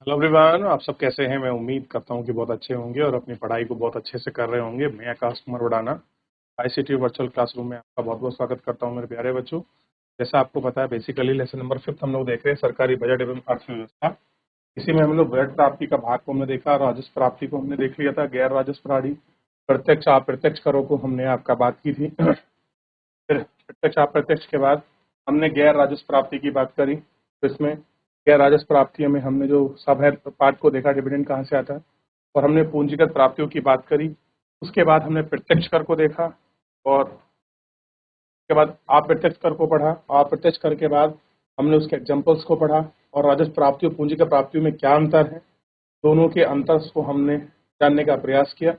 Hello everyone, आप सब कैसे हैं। मैं उम्मीद करता हूं कि बहुत अच्छे होंगे और अपनी पढ़ाई को बहुत अच्छे से कर रहे होंगे। मैं Akash Kumar Udana ICT virtual classroom में आपका बहुत बहुत स्वागत करता हूं मेरे प्यारे बच्चों। जैसा आपको पता है, बेसिकली लेसन नंबर 5 हम लोग देख रहे हैं, सरकारी बजट एवं अर्थव्यवस्था। इसी में हम लोग बजट प्राप्ति का भाग को हमने देखा, राजस्व प्राप्ति को हमने देख लिया था, गैर राजस्व प्रणाली, प्रत्यक्ष अप्रत्यक्ष करों को हमने आपका बात की थी। फिर प्रत्यक्ष अप्रत्यक्ष के बाद हमने गैर राजस्व प्राप्ति की बात करी। तो इसमें गैर राजस्व प्राप्तियों में हमने जो सब है पार्ट को देखा, डिविडेंड कहाँ से आता है, और हमने पूंजीगत प्राप्तियों की बात करी। उसके बाद हमने प्रत्यक्ष कर को देखा और उसके बाद अप्रत्यक्ष कर को पढ़ा। अप्रत्यक्ष कर के बाद हमने उसके एग्जाम्पल्स को पढ़ा और राजस्व प्राप्तियों पूंजीगत प्राप्तियों में क्या अंतर है, दोनों के अंतर को हमने जानने का प्रयास किया।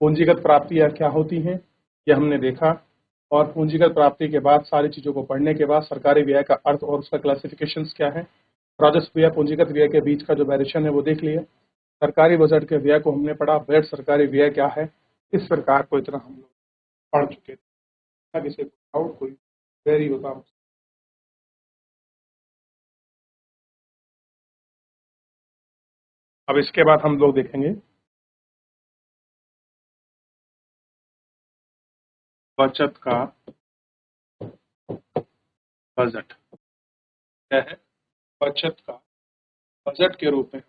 पूंजीगत प्राप्तियां क्या होती हैं यह हमने देखा, और पूंजीगत प्राप्ति के बाद सारी चीजों को पढ़ने के बाद सरकारी व्यय का अर्थ और उसका क्लासिफिकेशंस क्या है, राजस्व व्यय पूंजीगत व्यय के बीच का जो वेरिएशन है वो देख लिए। सरकारी बजट के व्यय को हमने पढ़ा, बजट सरकारी व्यय क्या है। इस प्रकार को इतना हम लोग पढ़ चुके थे। किसी को डाउट कोई क्वेरी होता। अब इसके बाद हम लोग देखेंगे बचत का बजट क्या है। बचत का बजट के रूप में,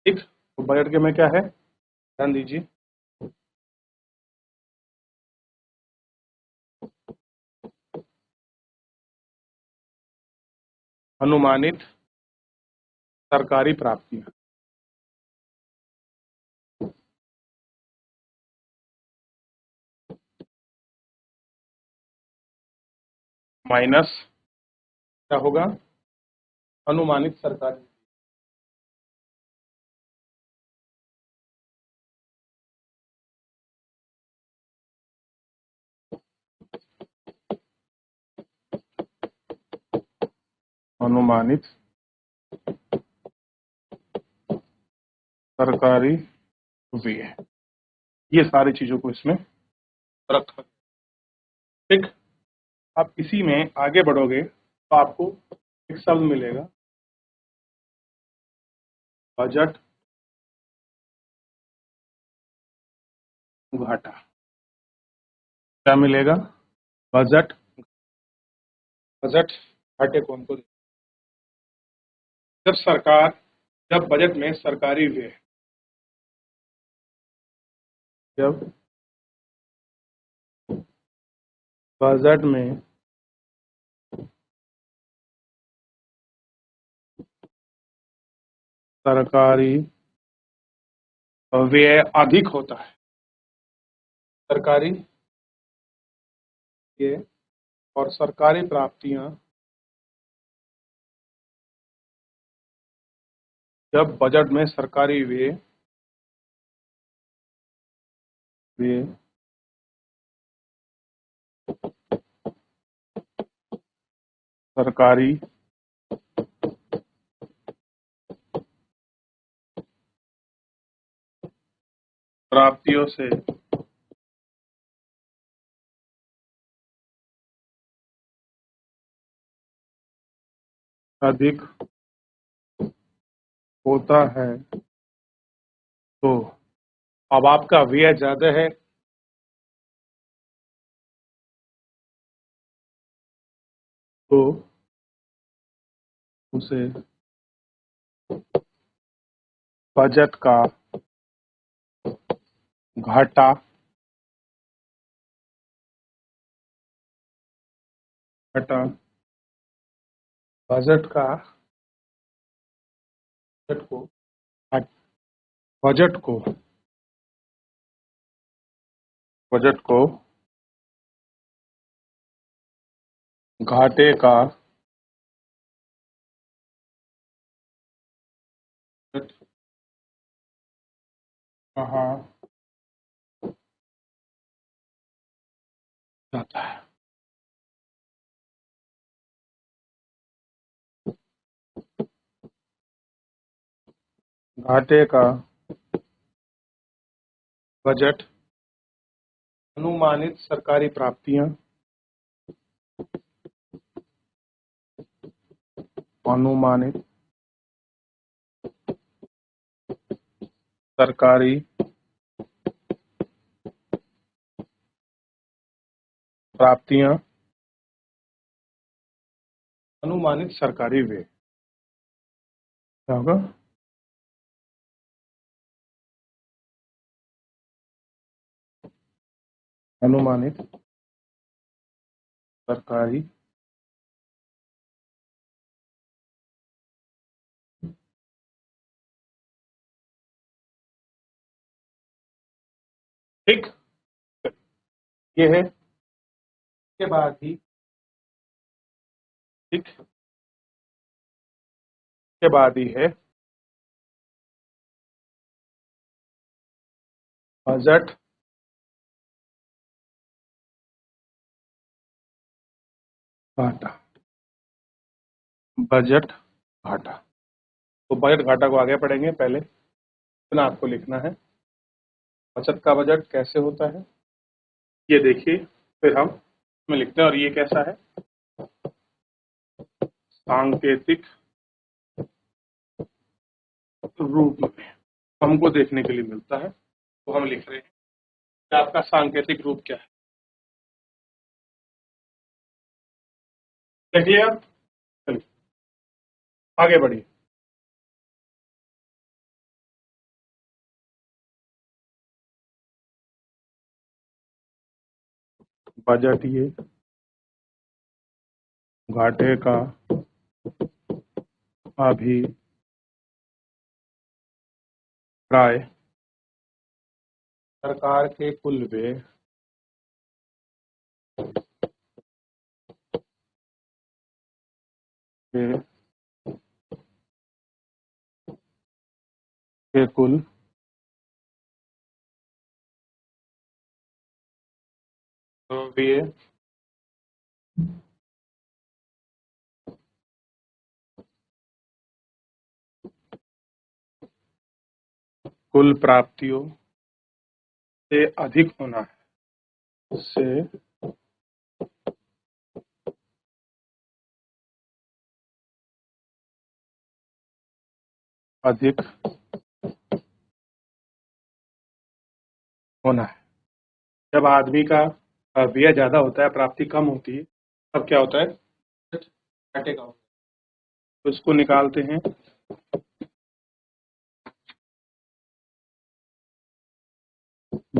ठीक, तो बजट के में क्या है, ध्यान दीजिए। अनुमानित सरकारी प्राप्तियां माइनस क्या होगा, अनुमानित सरकारी। अनुमानित सरकारी व्यय, ये सारी चीजों को इसमें रखा। ठीक, आप इसी में आगे बढ़ोगे तो आपको एक शब्द मिलेगा, बजट घाटा। क्या मिलेगा, बजट, बजट घाटे कौन को, जब सरकार, जब बजट में सरकारी व्यय, जब बजट में सरकारी व्यय अधिक होता है, सरकारी व्यय और सरकारी प्राप्तियां जब बजट में सरकारी व्यय व्यय सरकारी प्राप्तियों से अधिक होता है, तो अब आपका व्यय ज्यादा है तो उसे बजट का घाटा, घाटा, बजट का, बजट को, बजट को, बजट को घाटे का, कहा जाता है। घाटे का बजट, अनुमानित सरकारी प्राप्तियां, अनुमानित सरकारी प्राप्तियां, अनुमानित सरकारी व्यय। क्या होगा? अनुमानित सरकारी ठीक, ये है। के बाद ही ठीक, के बाद ही है बजट घाटा। बजट घाटा, तो बजट घाटा को आगे पढ़ेंगे, पहले इतना आपको लिखना है। बचत का बजट कैसे होता है ये देखिए, फिर हम इसमें लिखते हैं। और ये कैसा है? सांकेतिक रूप में हमको देखने के लिए मिलता है, तो हम लिख रहे हैं कि आपका सांकेतिक रूप क्या है। देख लिया? चलिए आगे बढ़िए। बजट ये घाटे का अभिप्राय सरकार के कुल व्यय के कुल व्यय कुल प्राप्तियों से अधिक होना है, से अधिक होना है। जब आदमी का व्यय ज्यादा होता है, प्राप्ति कम होती है, तब क्या होता है? घाटे का होता है। तो इसको निकालते हैं।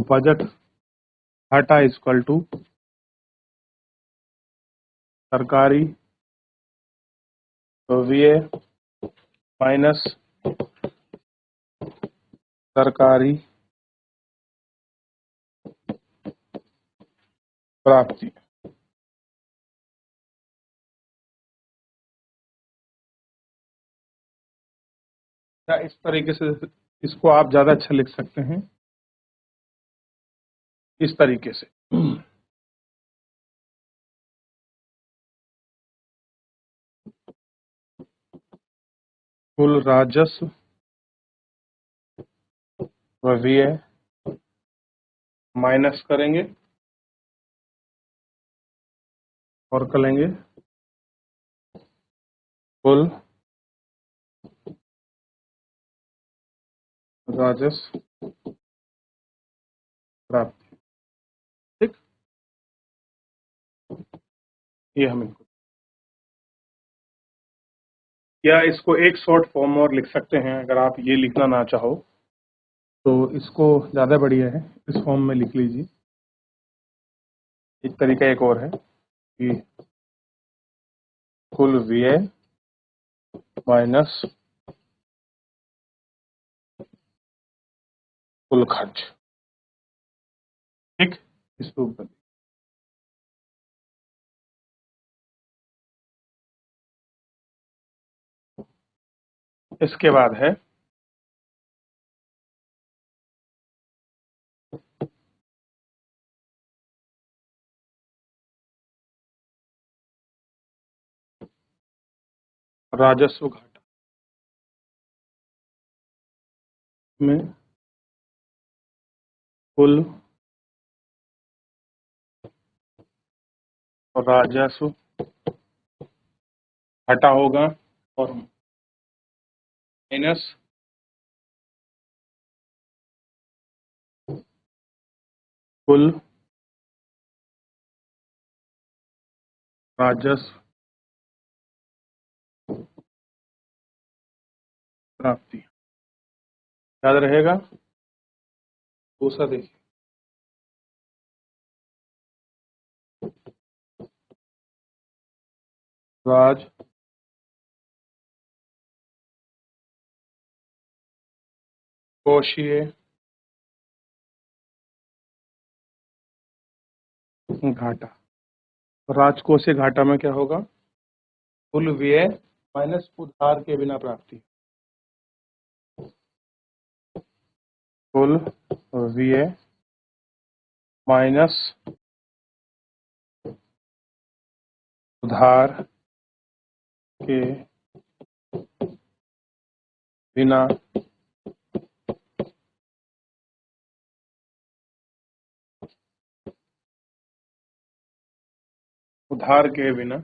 बजट घाटा इक्वल टू सरकारी व्यय माइनस सरकारी प्राप्ति। या इस तरीके से इसको आप ज्यादा अच्छा लिख सकते हैं, इस तरीके से। कुल राजस्व व व्यय माइनस करेंगे और करेंगे कुल राजस्व प्राप्ति। ठीक, ये हम इनको, या इसको एक शॉर्ट फॉर्म और लिख सकते हैं, अगर आप ये लिखना ना चाहो तो इसको ज़्यादा बढ़िया है, इस फॉर्म में लिख लीजिए। एक तरीका एक और है कि कुल व्यय माइनस कुल खर्च। ठीक, इस रूप में। इसके बाद है राजस्व घाटा में कुल राजस्व घाटा होगा और माइनस कुल राजस्व प्राप्ति। याद रहेगा। दूसरा देखिए, राजकोषीय घाटा। राजकोषीय घाटा में क्या होगा? कुल व्यय माइनस उधार के बिना प्राप्ति। कुल व्यय माइनस उधार के बिना उधार के बिना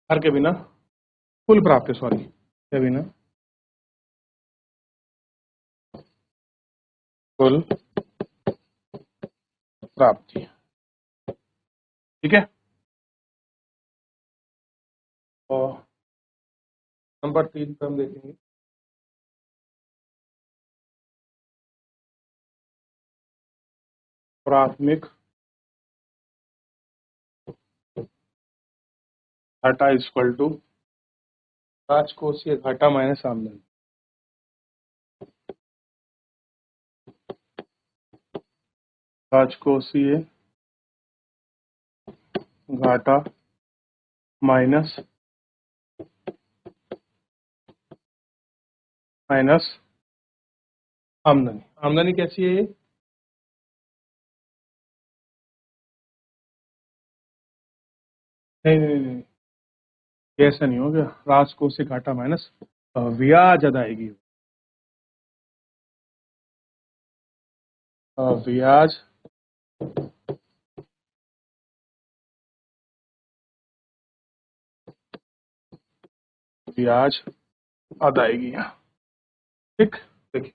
उधार के बिना कुल प्राप्ति, सॉरी, के बिना कुल प्राप्ति। ठीक है। और नंबर 3 पे हम देखेंगे प्राथमिक घाटा इक्वल टू राजकोषीय घाटा माइनस आमदनी। राजकोषीय घाटा माइनस आमदनी। आमदनी कैसी है ये? नहीं नहीं नहीं, ये ऐसा नहीं होगा। राजकोषीय घाटा माइनस ब्याज अदायगी। ब्याज ब्याज अदायगी। ठीक, देखिए,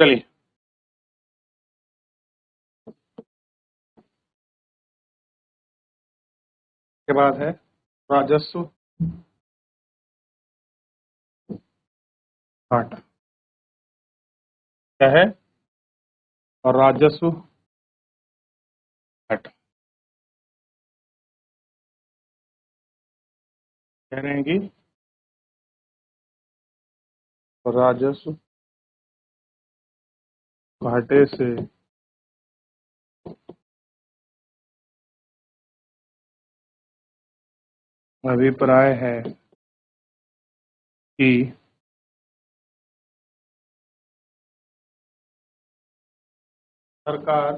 चलिए के बाद है राजस्व घाटा। क्या है? और राजस्व घाटा कह रहे हैं कि राजस्व घाटे से अभिप्राय है कि सरकार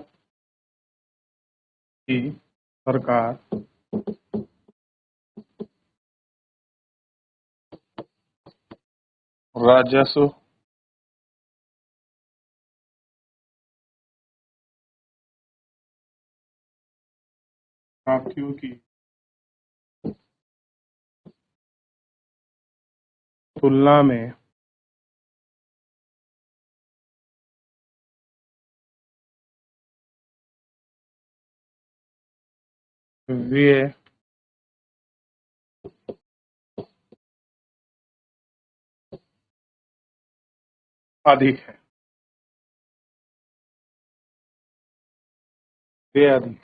की सरकार राजस्व प्राप्तियों की तुलना में व्यय अधिक है। व्यय अधिक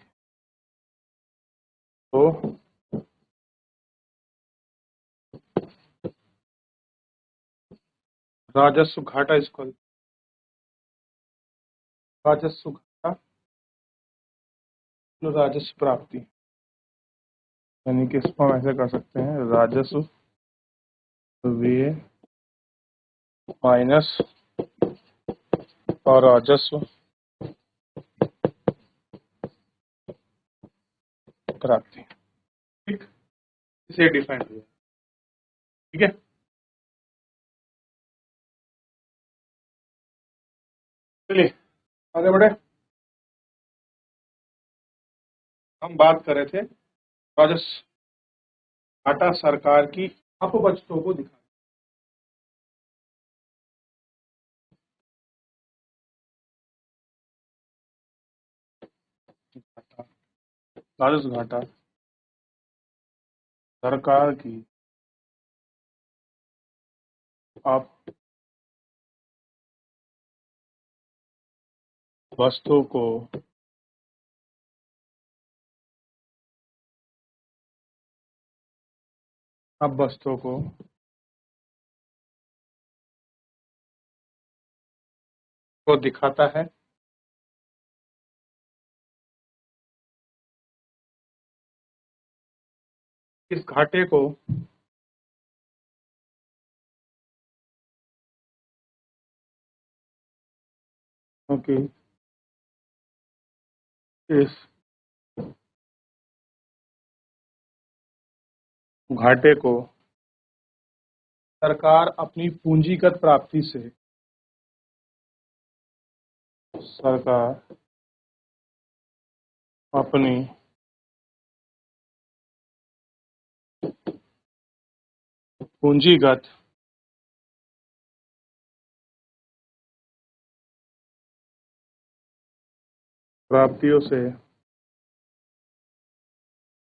तो राजस्व घाटा इक्वल राजस्व घाटा राजस्व प्राप्ति। यानी कि इसको हम ऐसे कर सकते हैं, राजस्व व्यय माइनस और राजस्व प्राप्ति। ठीक, इसे डिफाइन किया। ठीक है, चलिए आगे बढ़े। हम बात कर रहे थे राजस्व घाटा सरकार की अपबचतों को दिखा। राजस्व घाटा सरकार की आप वस्तुओं को अब वस्तुओं को दिखाता है। इस घाटे को क्योंकि इस घाटे को सरकार अपनी पूंजीगत प्राप्ति से सरकार अपनी पूंजीगत प्राप्तियों से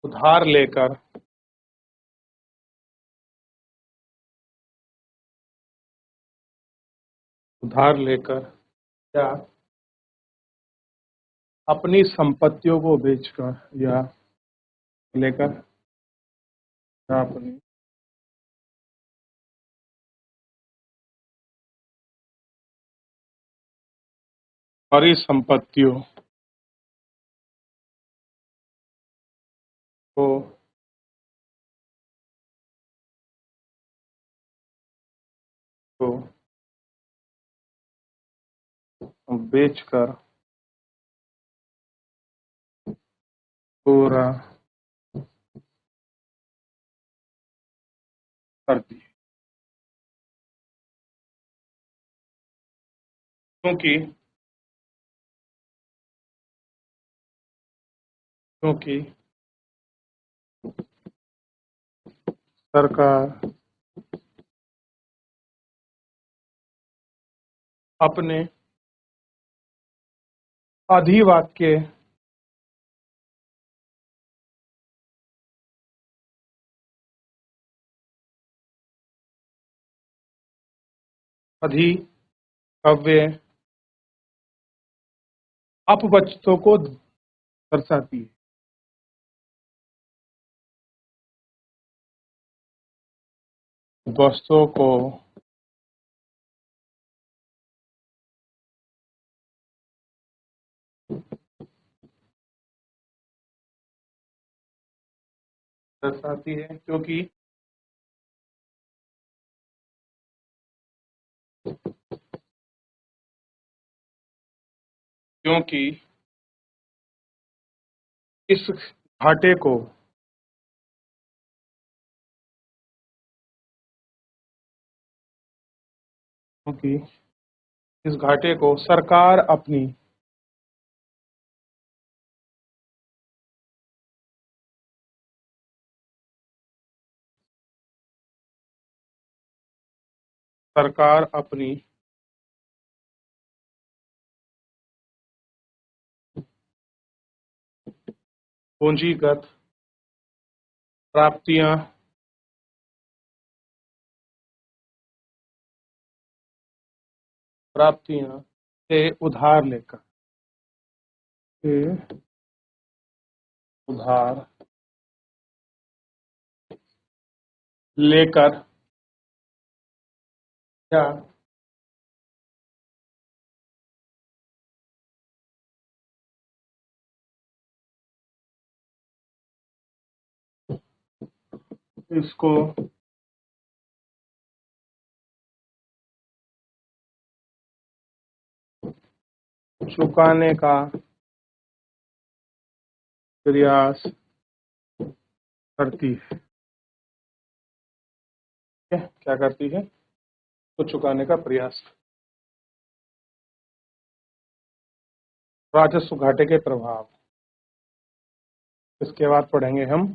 उधार लेकर या अपनी संपत्तियों को बेचकर या लेकर या अपनी परिसंपत्तियों को को बेचकर पूरा करती है। क्योंकि क्योंकि सरकार अपने अधिवाद के अधिकव्य अपबचतों को दर्शाती है। वस्तुओं को दर्शाती है क्योंकि इस घाटे को क्योंकि इस घाटे को सरकार अपनी पूंजीगत प्राप्तियां से से उधार लेकर या इसको चुकाने का प्रयास करती है। क्या करती है? तो चुकाने का प्रयास। राजस्व घाटे के प्रभाव, इसके बाद पढ़ेंगे हम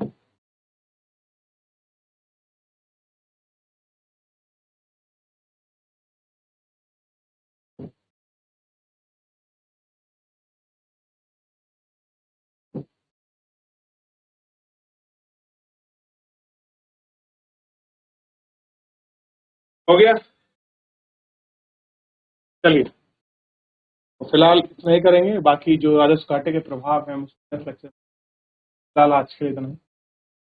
हो गया। चलिए, तो फिलहाल इतना ही करेंगे, बाकी जो राजस्व घाटे के प्रभाव हैं हम उसको नेक्स्ट लेक्चर, फिलहाल आज के लिए इतना ही।